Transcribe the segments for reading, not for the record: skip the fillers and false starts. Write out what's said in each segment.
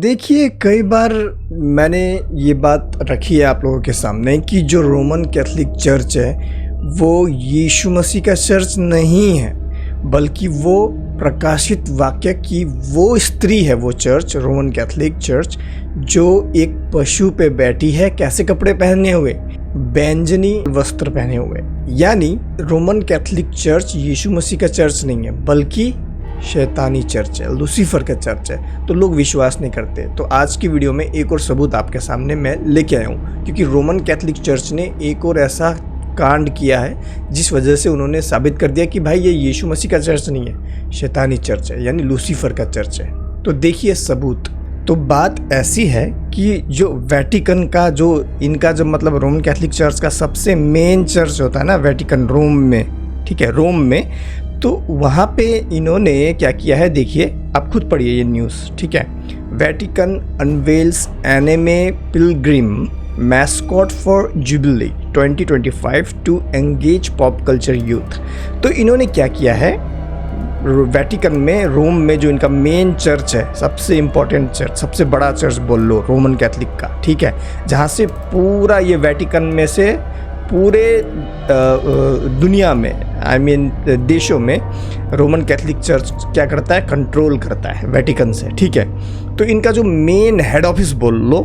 देखिए, कई बार मैंने ये बात रखी है आप लोगों के सामने कि जो रोमन कैथोलिक चर्च है वो यीशु मसीह का चर्च नहीं है, बल्कि वो प्रकाशित वाक्य की वो स्त्री है। वो चर्च, रोमन कैथोलिक चर्च, जो एक पशु पे बैठी है, कैसे कपड़े पहने हुए, बैंजनी वस्त्र पहने हुए। यानी रोमन कैथोलिक चर्च यीशु मसीह का चर्च नहीं है, बल्कि शैतानी चर्च है, लूसीफर का चर्च है। तो लोग विश्वास नहीं करते। तो आज की वीडियो में एक और सबूत आपके सामने मैं लेके आया हूँ, क्योंकि रोमन कैथोलिक चर्च ने एक और ऐसा कांड किया है जिस वजह से उन्होंने साबित कर दिया कि भाई ये यीशु मसीह का चर्च नहीं है, शैतानी चर्च है, यानी लूसीफर का चर्च है। तो देखिए सबूत। तो बात ऐसी है कि जो वेटिकन का जो इनका जो मतलब रोमन कैथोलिक चर्च का सबसे मेन चर्च होता है ना, वेटिकन, रोम में, ठीक है, रोम में, तो वहाँ पे इन्होंने क्या किया है, देखिए आप खुद पढ़िए ये न्यूज़, ठीक है। Vatican unveils anime pilgrim mascot for jubilee 2025 to engage pop culture youth. तो इन्होंने क्या किया है, वेटिकन में, रोम में जो इनका मेन चर्च है, सबसे इम्पोर्टेंट चर्च, सबसे बड़ा चर्च बोल लो रोमन कैथोलिक का, ठीक है, जहाँ से पूरा ये वेटिकन में से पूरे दुनिया में, आई मीन देशों में रोमन कैथोलिक चर्च क्या करता है, कंट्रोल करता है वेटिकन से, ठीक है। तो इनका जो मेन हेड ऑफिस बोल लो,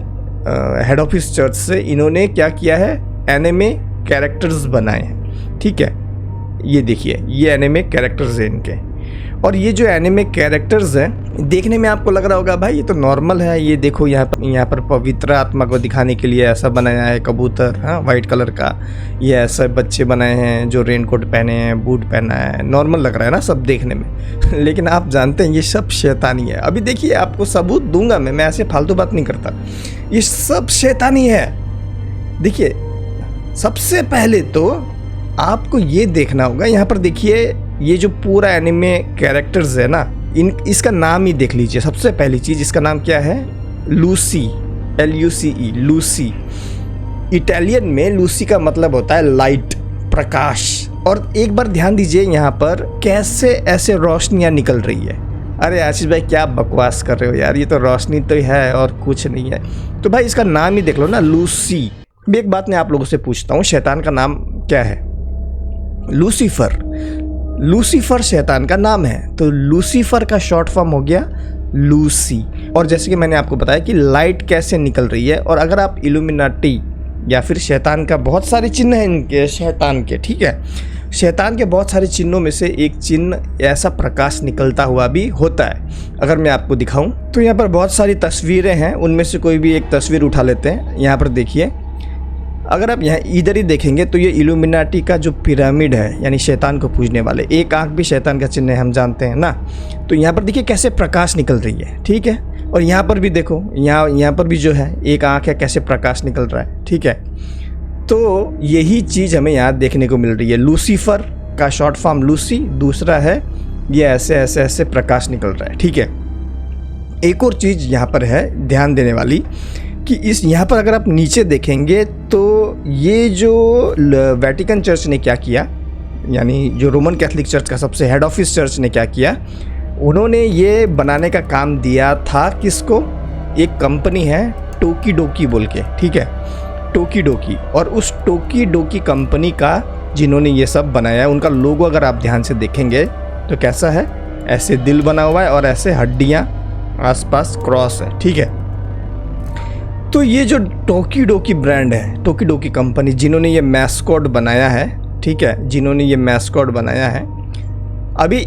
हेड ऑफिस चर्च से इन्होंने क्या किया है, एनिमे कैरेक्टर्स बनाए हैं, ठीक है। ये देखिए, ये एनिमे कैरेक्टर्स हैं इनके। और ये जो एनिमे कैरेक्टर्स हैं, देखने में आपको लग रहा होगा भाई ये तो नॉर्मल है, ये देखो यहाँ पर पवित्र आत्मा को दिखाने के लिए ऐसा बनाया है कबूतर, हाँ, वाइट कलर का, ये ऐसे बच्चे बनाए हैं जो रेनकोट पहने हैं, बूट पहना है, नॉर्मल लग रहा है ना सब देखने में लेकिन आप जानते हैं ये सब शैतानी है। अभी देखिए आपको सबूत दूंगा मैं ऐसे फालतू बात नहीं करता, ये सब शैतानी है। देखिए सबसे पहले तो आपको ये देखना होगा, यहाँ पर देखिए ये जो पूरा एनिमे कैरेक्टर्स है ना, इसका नाम ही देख लीजिए। सबसे पहली चीज़, इसका नाम क्या है, लूसी, LUCE, लूसी। इटालियन में लूसी का मतलब होता है लाइट, प्रकाश। और एक बार ध्यान दीजिए यहाँ पर कैसे ऐसे रोशनियाँ निकल रही है। अरे आशीष भाई क्या बकवास कर रहे हो यार, ये तो रोशनी तो है और कुछ नहीं है। तो भाई इसका नाम ही देख लो ना, लूसी। एक बात मैं आप लोगों से पूछता हूँ, शैतान का नाम क्या है? लूसीफर। लूसीफर शैतान का नाम है, तो लूसीफर का शॉर्ट फॉर्म हो गया लूसी। और जैसे कि मैंने आपको बताया कि लाइट कैसे निकल रही है, और अगर आप इल्यूमिनाटी या फिर शैतान का बहुत सारे चिन्ह हैं इनके, शैतान के, ठीक है, शैतान के बहुत सारे चिन्हों में से एक चिन्ह ऐसा प्रकाश निकलता हुआ भी होता है। अगर मैं आपको दिखाऊं तो यहाँ पर बहुत सारी तस्वीरें हैं, उनमें से कोई भी एक तस्वीर उठा लेते हैं। यहाँ पर देखिए, अगर आप यहाँ इधर ही देखेंगे तो ये इल्यूमिनाटी का जो पिरामिड है, यानी शैतान को पूजने वाले, एक आंख भी शैतान का चिन्ह है, हम जानते हैं ना। तो यहाँ पर देखिए कैसे प्रकाश निकल रही है, ठीक है। और यहाँ पर भी देखो, यहाँ पर भी जो है एक आंख है, कैसे प्रकाश निकल रहा है, ठीक है। तो यही चीज़ हमें यहाँ देखने को मिल रही है। लूसीफर का शॉर्ट फॉर्म लूसी, दूसरा है ये ऐसे ऐसे ऐसे प्रकाश निकल रहा है, ठीक है। एक और चीज़ यहाँ पर है ध्यान देने वाली कि इस यहाँ पर अगर आप नीचे देखेंगे तो ये जो वेटिकन चर्च ने क्या किया, यानी जो रोमन कैथोलिक चर्च का सबसे हेड ऑफिस चर्च ने क्या किया, उन्होंने ये बनाने का काम दिया था किसको, एक कंपनी है टोकी डोकी बोल के, ठीक है, टोकी डोकी। और उस टोकी डोकी कंपनी का जिन्होंने ये सब बनाया है, उनका लोगो अगर आप ध्यान से देखेंगे तो कैसा है, ऐसे दिल बना हुआ है और ऐसे हड्डियाँ आसपास क्रॉस है, ठीक है। तो ये जो टोकी डोकी ब्रांड है, टोकी डोकी कंपनी, जिन्होंने ये मैस्कॉट बनाया है, ठीक है, जिन्होंने ये मैस्कॉट बनाया है, अभी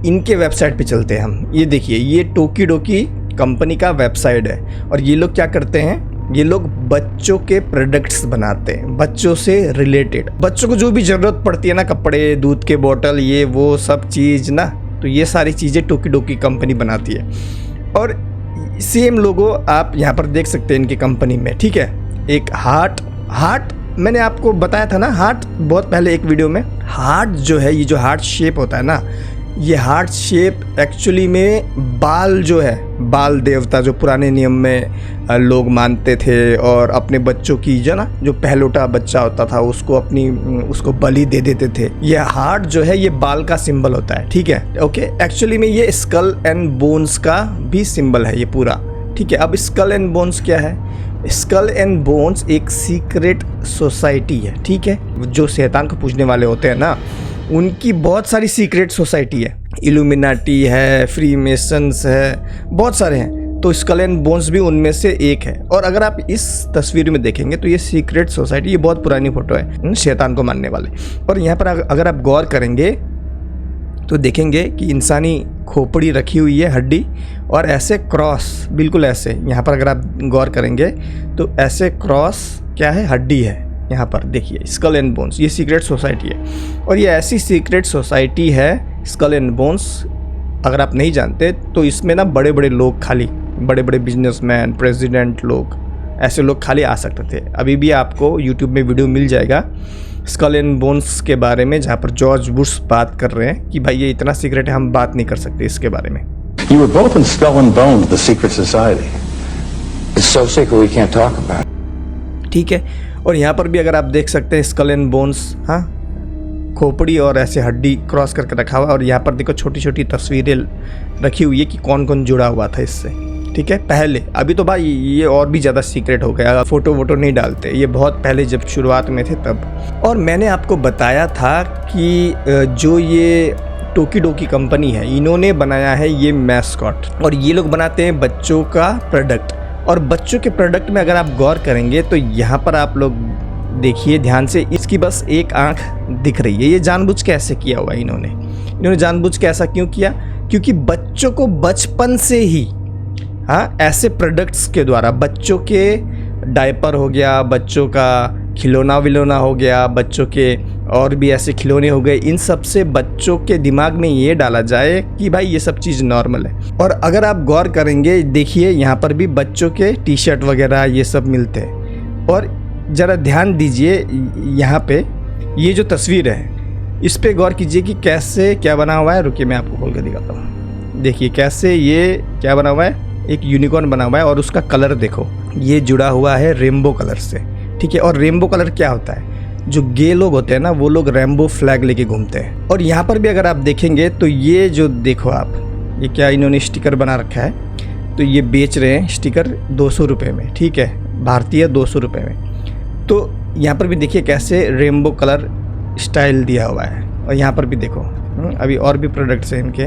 इनके वेबसाइट पे चलते हैं हम। ये देखिए, ये टोकी डोकी कंपनी का वेबसाइट है, और ये लोग क्या करते हैं, ये लोग बच्चों के प्रोडक्ट्स बनाते हैं, बच्चों से रिलेटेड, बच्चों को जो भी ज़रूरत पड़ती है ना, कपड़े, दूध के बोतल, ये वो सब चीज़ ना, तो ये सारी चीज़ें टोकी डोकी कंपनी बनाती है। और सेम लोगो आप यहाँ पर देख सकते हैं इनकी कंपनी में, ठीक है। एक हार्ट मैंने आपको बताया था ना, हार्ट बहुत पहले एक वीडियो में, हार्ट जो है, ये जो हार्ट शेप होता है ना, ये हार्ट शेप एक्चुअली में बाल जो है, बाल देवता जो पुराने नियम में लोग मानते थे, और अपने बच्चों की जो पहलौठा बच्चा होता था उसको बलि दे देते थे। ये हार्ट जो है ये बाल का सिंबल होता है, ठीक है, ओके। एक्चुअली में ये स्कल एंड बोन्स का भी सिंबल है ये पूरा, ठीक है। अब स्कल एंड बोन्स क्या है? स्कल एंड बोन्स एक सीक्रेट सोसाइटी है, ठीक है। जो शैतान को पूजने वाले होते हैं ना, उनकी बहुत सारी सीक्रेट सोसाइटी है। इल्यूमिनाटी है, फ्रीमेसन्स है, बहुत सारे हैं। तो स्कल एंड बोन्स भी उनमें से एक है। और अगर आप इस तस्वीर में देखेंगे तो ये सीक्रेट सोसाइटी, ये बहुत पुरानी फोटो है शैतान को मानने वाले। और यहाँ पर अगर आप गौर करेंगे तो देखेंगे कि इंसानी खोपड़ी रखी हुई है, हड्डी, और ऐसे क्रॉस, बिल्कुल ऐसे। यहाँ पर अगर आप गौर करेंगे तो ऐसे क्रॉस क्या है? हड्डी है। यहाँ पर देखिए स्कल एंड बोन्स, ये सीक्रेट सोसाइटी है। और ये ऐसी सीक्रेट सोसाइटी है स्कल एंड बोन्स, अगर आप नहीं जानते तो इसमें ना बड़े बड़े लोग, खाली बड़े बड़े बिजनेसमैन, प्रेसिडेंट लोग, ऐसे लोग खाली आ सकते थे। अभी भी आपको यूट्यूब में वीडियो मिल जाएगा स्कल एंड बोन्स के बारे में, जहाँ पर जॉर्ज बुश बात कर रहे हैं कि भाई ये इतना सीक्रेट है, हम बात नहीं कर सकते इसके बारे में। You were both in Skull and Bones, the secret society. It's so secret we can't talk about it. ठीक है। और यहाँ पर भी अगर आप देख सकते हैं स्कल एंड बोन्स, हाँ, खोपड़ी और ऐसे हड्डी क्रॉस करके रखा हुआ। और यहाँ पर देखो छोटी छोटी तस्वीरें रखी हुई है कि कौन कौन जुड़ा हुआ था इससे, ठीक है, पहले। अभी तो भाई ये और भी ज़्यादा सीक्रेट हो गया, फ़ोटो वोटो नहीं डालते, ये बहुत पहले जब शुरुआत में थे तब। और मैंने आपको बताया था कि जो ये टोकी डोकी कंपनी है, इन्होंने बनाया है ये मैस्कॉट, और ये लोग बनाते हैं बच्चों का प्रोडक्ट। और बच्चों के प्रोडक्ट में अगर आप गौर करेंगे तो यहाँ पर आप लोग देखिए ध्यान से, इसकी बस एक आंख दिख रही है। ये जानबूझ के ऐसे किया हुआ है इन्होंने जानबूझ के ऐसा क्यों किया? क्योंकि बच्चों को बचपन से ही, हाँ, ऐसे प्रोडक्ट्स के द्वारा, बच्चों के डायपर हो गया, बच्चों का खिलौना विलौना हो गया, बच्चों के और भी ऐसे खिलौने हो गए, इन सब से बच्चों के दिमाग में ये डाला जाए कि भाई ये सब चीज़ नॉर्मल है। और अगर आप गौर करेंगे, देखिए यहाँ पर भी बच्चों के टी शर्ट वगैरह ये सब मिलते हैं। और ज़रा ध्यान दीजिए यहाँ पे, ये जो तस्वीर है इस पे गौर कीजिए कि कैसे क्या बना हुआ है। रुकिए मैं आपको खोल कर दिखाता हूँ। देखिए कैसे ये क्या बना हुआ है, एक यूनिकॉर्न बना हुआ है, और उसका कलर देखो, ये जुड़ा हुआ है रेनबो कलर से, ठीक है। और रेनबो कलर क्या होता है? जो गे लोग होते हैं ना, वो लोग रेनबो फ्लैग लेके घूमते हैं। और यहाँ पर भी अगर आप देखेंगे तो ये जो देखो आप, ये क्या इन्होंने स्टिकर बना रखा है, तो ये बेच रहे हैं स्टिकर 200 रुपये में, ठीक है, भारतीय 200 रुपये में। तो यहाँ पर भी देखिए कैसे रेनबो कलर स्टाइल दिया हुआ है। और यहाँ पर भी देखो, अभी और भी प्रोडक्ट्स हैं इनके,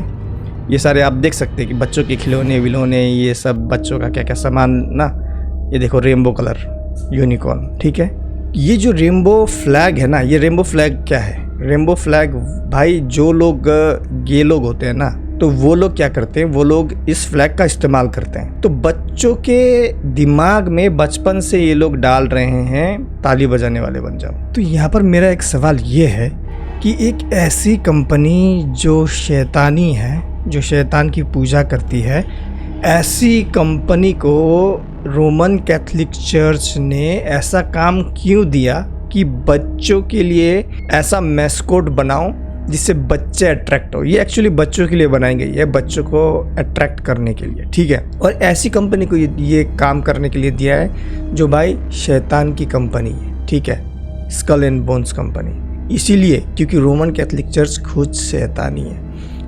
ये सारे आप देख सकते हैं कि बच्चों के खिलौने विलौने, ये सब बच्चों का क्या क्या सामान ना। ये देखो रेनबो कलर यूनिकॉर्न, ठीक है। ये जो रेनबो फ्लैग है ना, ये रेनबो फ्लैग क्या है? रेनबो फ्लैग भाई, जो लोग गे लोग होते हैं ना, तो वो लोग क्या करते हैं, वो लोग इस फ्लैग का इस्तेमाल करते हैं। तो बच्चों के दिमाग में बचपन से ये लोग डाल रहे हैं ताली बजाने वाले बन जाओ। तो यहाँ पर मेरा एक सवाल ये है कि एक ऐसी कंपनी जो शैतानी है, जो शैतान की पूजा करती है, ऐसी कंपनी को रोमन कैथोलिक चर्च ने ऐसा काम क्यों दिया कि बच्चों के लिए ऐसा मैस्कोट बनाओ जिससे बच्चे अट्रैक्ट हो। ये एक्चुअली बच्चों के लिए बनाई गई है, बच्चों को अट्रैक्ट करने के लिए, ठीक है। और ऐसी कंपनी को ये काम करने के लिए दिया है जो भाई शैतान की कंपनी है, ठीक है, स्कल एंड बोन्स कंपनी। इसीलिए क्योंकि रोमन कैथोलिक चर्च खुद शैतानी है,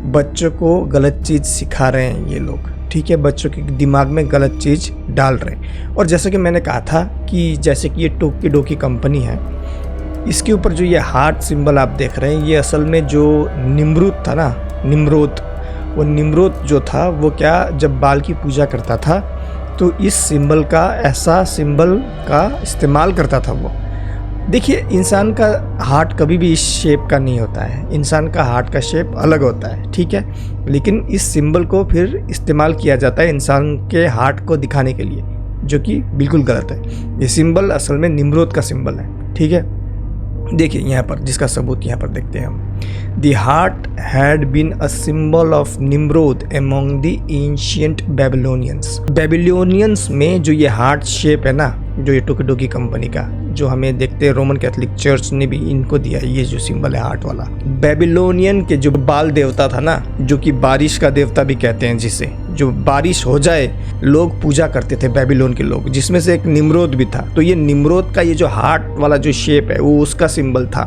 बच्चों को गलत चीज़ सिखा रहे हैं ये लोग, ठीक है, बच्चों के दिमाग में गलत चीज़ डाल रहे हैं। और जैसे कि मैंने कहा था कि जैसे कि ये टोकी डोकी कंपनी है, इसके ऊपर जो ये हार्ट सिंबल आप देख रहे हैं, ये असल में जो निम्रुद था ना, निम्रोद, वो निम्रोद जो था वो क्या, जब बाल की पूजा करता था तो इस सिंबल का, ऐसा सिंबल का इस्तेमाल करता था वो। देखिए इंसान का हार्ट कभी भी इस शेप का नहीं होता है, इंसान का हार्ट का शेप अलग होता है, ठीक है, लेकिन इस सिंबल को फिर इस्तेमाल किया जाता है इंसान के हार्ट को दिखाने के लिए, जो कि बिल्कुल गलत है। ये सिंबल असल में निम्रोद का सिंबल है, ठीक है। देखिए यहाँ पर, जिसका सबूत यहाँ पर देखते हैं हम। The heart had been a symbol of Nimrod among the ancient Babylonians. Babylonians में जो ये हार्ट शेप है ना, जो ये टोकी डोकी कंपनी का, जो हमें देखते हैं रोमन कैथोलिक चर्च ने भी इनको दिया, ये जो सिंबल है हार्ट वाला। बेबीलोनियन के जो बाल देवता था ना, जो कि बारिश का देवता भी कहते हैं जिसे, जो बारिश हो जाए लोग पूजा करते थे बेबीलोन के लोग, जिसमें से एक निम्रोद भी था। तो ये निम्रोद का ये जो हार्ट वाला जो शेप है वो उसका सिंबल था,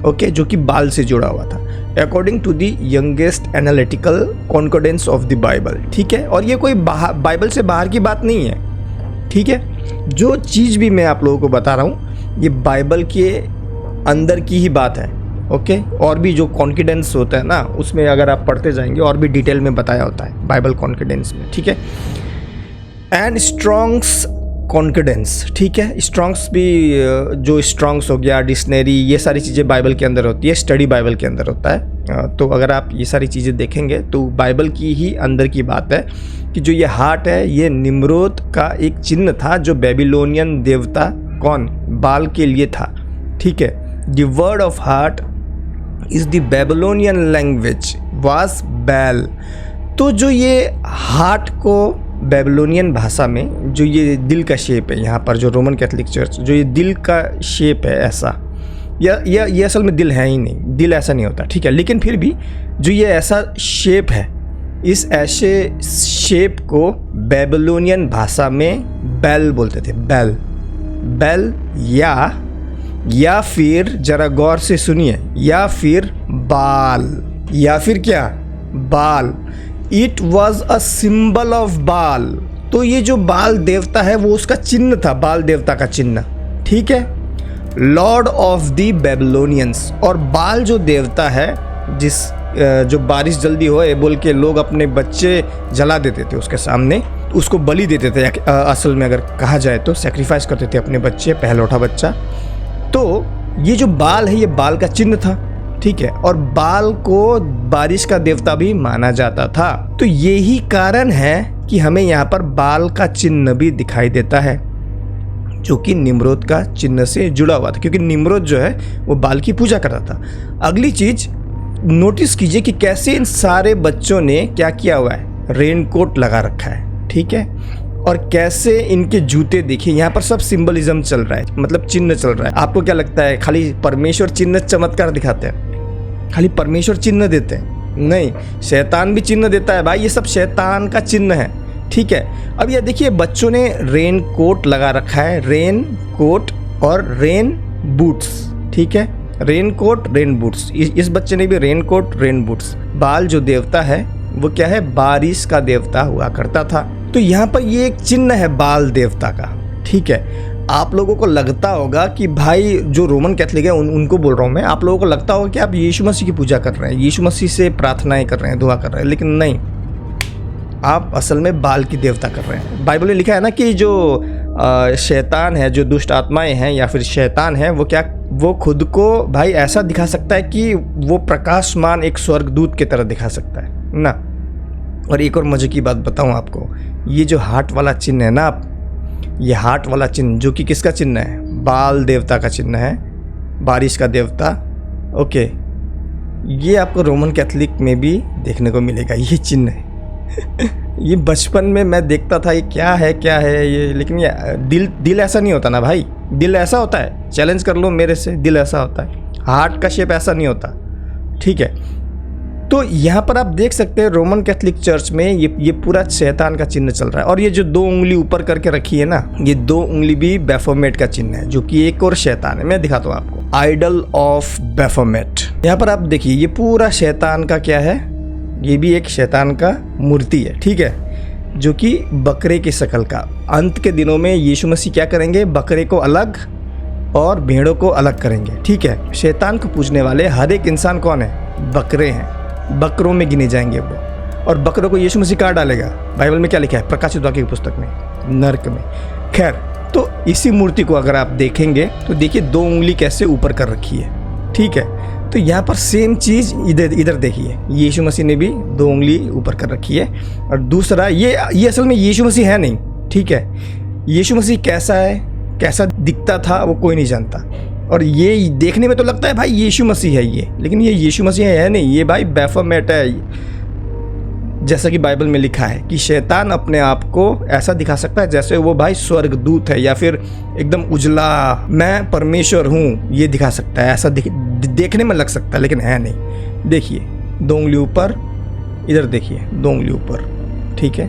ओके, जो कि बाल से जुड़ा हुआ था। According to the youngest analytical concordance of the Bible. ठीक है, और ये कोई बाइबल से बाहर की बात नहीं है। ठीक है, जो चीज़ भी मैं आप लोगों को बता रहा हूँ ये बाइबल के अंदर की ही बात है। ओके, और भी जो कॉन्फिडेंस होता है ना उसमें अगर आप पढ़ते जाएंगे और भी डिटेल में बताया होता है बाइबल कॉन्फिडेंस में। ठीक है, एंड स्ट्रॉन्ग्स कॉन्फिडेंस। ठीक है, स्ट्रॉन्ग्स भी जो स्ट्रॉन्ग्स हो गया, डिक्शनरी, ये सारी चीज़ें बाइबल के अंदर होती है, स्टडी बाइबल के अंदर होता है। तो अगर आप ये सारी चीज़ें देखेंगे तो बाइबल की ही अंदर की बात है कि जो ये हार्ट है ये निम्रोद का एक चिन्ह था जो बेबीलोनियन देवता कौन, बाल के लिए था। ठीक है, the word of heart is the Babylonian language was बैल। तो जो ये हार्ट को बेबीलोनियन भाषा में जो ये दिल का शेप है, यहाँ पर जो रोमन कैथोलिक चर्च जो ये दिल का शेप है ऐसा, ये असल में दिल है ही नहीं, दिल ऐसा नहीं होता। ठीक है, लेकिन फिर भी जो ये ऐसा शेप है, इस ऐसे शेप को बेबीलोनियन भाषा में बेल बोलते थे। बेल, बेल या फिर जरा गौर से सुनिए, या फिर बाल, या फिर क्या, बाल। It was a symbol of बाल। तो ये जो बाल देवता है वो उसका चिन्ह था, बाल देवता का चिन्ह। ठीक है, लॉर्ड ऑफ द बेबीलोनियंस। और बाल जो देवता है जो बारिश जल्दी होए बोल के लोग अपने बच्चे जला देते थे उसके सामने, उसको बलि देते थे। असल में अगर कहा जाए तो सैक्रिफाइस करते थे अपने बच्चे, पहलौठा बच्चा। तो ये जो बाल है ये बाल का चिन्ह था। ठीक है, और बाल को बारिश का देवता भी माना जाता था। तो यही कारण है कि हमें यहाँ पर बाल का चिन्ह भी दिखाई देता है जो कि निम्रोद का चिन्ह से जुड़ा हुआ था, क्योंकि निम्रोद जो है वो बाल की पूजा करता था। अगली चीज नोटिस कीजिए कि कैसे इन सारे बच्चों ने क्या किया हुआ है, रेनकोट लगा रखा है। ठीक है, और कैसे इनके जूते देखिए, यहाँ पर सब सिंबलिज्म चल रहा है, मतलब चिन्ह चल रहा है। आपको क्या लगता है खाली परमेश्वर चिन्ह चमत्कार दिखाते हैं, खाली परमेश्वर चिन्ह देते हैं? नहीं, शैतान भी चिन्ह देता है भाई, ये सब शैतान का चिन्ह है। ठीक है, अब ये देखिए बच्चों ने रेन कोट लगा रखा है, रेन कोट और रेन बूट्स। ठीक है, रेन कोट, रेन बूट्स, इस बच्चे ने भी रेन कोट, रेन बूट्स। बाल जो देवता है वो क्या है, बारिश का देवता हुआ करता था। तो यहाँ पर ये एक चिन्ह है बाल देवता का। ठीक है, आप लोगों को लगता होगा कि भाई जो रोमन कैथोलिक है उनको बोल रहा हूँ मैं, आप लोगों को लगता होगा कि आप यीशु मसीह की पूजा कर रहे हैं, यीशु मसीह से प्रार्थनाएं कर रहे हैं, दुआ कर रहे हैं, लेकिन नहीं, आप असल में बाल की देवता कर रहे हैं। बाइबल में लिखा है ना कि जो शैतान है, जो दुष्ट आत्माएं हैं या फिर शैतान है, वो खुद को भाई ऐसा दिखा सकता है कि वो प्रकाशमान एक स्वर्गदूत की तरह दिखा सकता है ना। और एक और मजे की बात बताऊं आपको, ये जो हार्ट वाला चिन्ह है ना, ये हार्ट वाला चिन्ह जो कि किसका चिन्ह है, बाल देवता का चिन्ह है, बारिश का देवता। ओके, ये आपको रोमन कैथोलिक में भी देखने को मिलेगा ये चिन्ह है। ये बचपन में मैं देखता था ये क्या है ये, लेकिन ये दिल ऐसा नहीं होता ना भाई, दिल ऐसा होता है, चैलेंज कर लो मेरे से, दिल ऐसा होता है, हार्ट का शेप ऐसा नहीं होता। ठीक है, तो यहाँ पर आप देख सकते हैं रोमन कैथोलिक चर्च में ये पूरा शैतान का चिन्ह चल रहा है। और ये जो 2 उंगली ऊपर करके रखी है ना, ये 2 उंगली भी बैफोमेट का चिन्ह है, जो कि एक और शैतान है। मैं दिखाता हूँ आपको, आइडल ऑफ बैफोमेट। यहाँ पर आप देखिए ये पूरा शैतान का क्या है, ये भी एक शैतान का मूर्ति है। ठीक है, जो कि बकरे की शक्ल का। अंत के दिनों में यीशु मसीह क्या करेंगे, बकरे को अलग और भेड़ों को अलग करेंगे। ठीक है, शैतान को पूजने वाले हर एक इंसान कौन है, बकरे हैं, बकरों में गिने जाएंगे वो। और बकरों को यीशु मसीह कहाँ डालेगा, बाइबल में क्या लिखा है, प्रकाशित वाक्य की पुस्तक में, नरक में। खैर, तो इसी मूर्ति को अगर आप देखेंगे तो देखिए 2 उंगली कैसे ऊपर कर रखी है। ठीक है, तो यहाँ पर सेम चीज़ इधर देखिए, यीशु मसीह ने भी 2 उंगली ऊपर कर रखी है। और दूसरा ये असल में यीशु मसीह है नहीं। ठीक है, यीशु मसीह कैसा है, कैसा दिखता था वो कोई नहीं जानता। और ये देखने में तो लगता है भाई यीशु मसीह है ये, लेकिन ये यीशु मसीह है नहीं, ये भाई बैफोमेट है। जैसा कि बाइबल में लिखा है कि शैतान अपने आप को ऐसा दिखा सकता है जैसे वो भाई स्वर्गदूत है, या फिर एकदम उजला, मैं परमेश्वर हूँ, ये दिखा सकता है, ऐसा देखने में लग सकता है, लेकिन है नहीं। देखिए 2 उंगली ऊपर, इधर देखिए 2 उंगली ऊपर। ठीक है,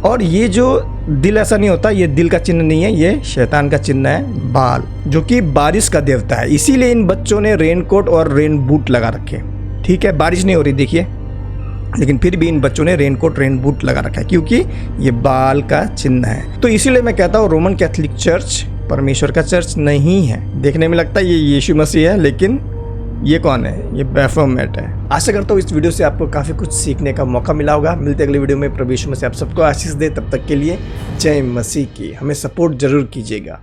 और ये जो दिल ऐसा नहीं होता, ये दिल का चिन्ह नहीं है, ये शैतान का चिन्ह है, बाल, जो कि बारिश का देवता है। इसीलिए इन बच्चों ने रेनकोट और रेन बूट लगा रखे। ठीक है, बारिश नहीं हो रही देखिए, लेकिन फिर भी इन बच्चों ने रेनकोट रेन बूट लगा रखा है क्योंकि ये बाल का चिन्ह है। तो इसीलिए मैं कहता हूँ रोमन कैथोलिक चर्च परमेश्वर का चर्च नहीं है। देखने में लगता है ये यीशु मसीह है, लेकिन ये कौन है? ये बैफोमेट है। आशा करता हूँ इस वीडियो से आपको काफ़ी कुछ सीखने का मौका मिला होगा। मिलते अगले वीडियो में। प्रभु यीशु मसीह आप सबको आशीष दे। तब तक के लिए जय मसीह की। हमें सपोर्ट जरूर कीजिएगा।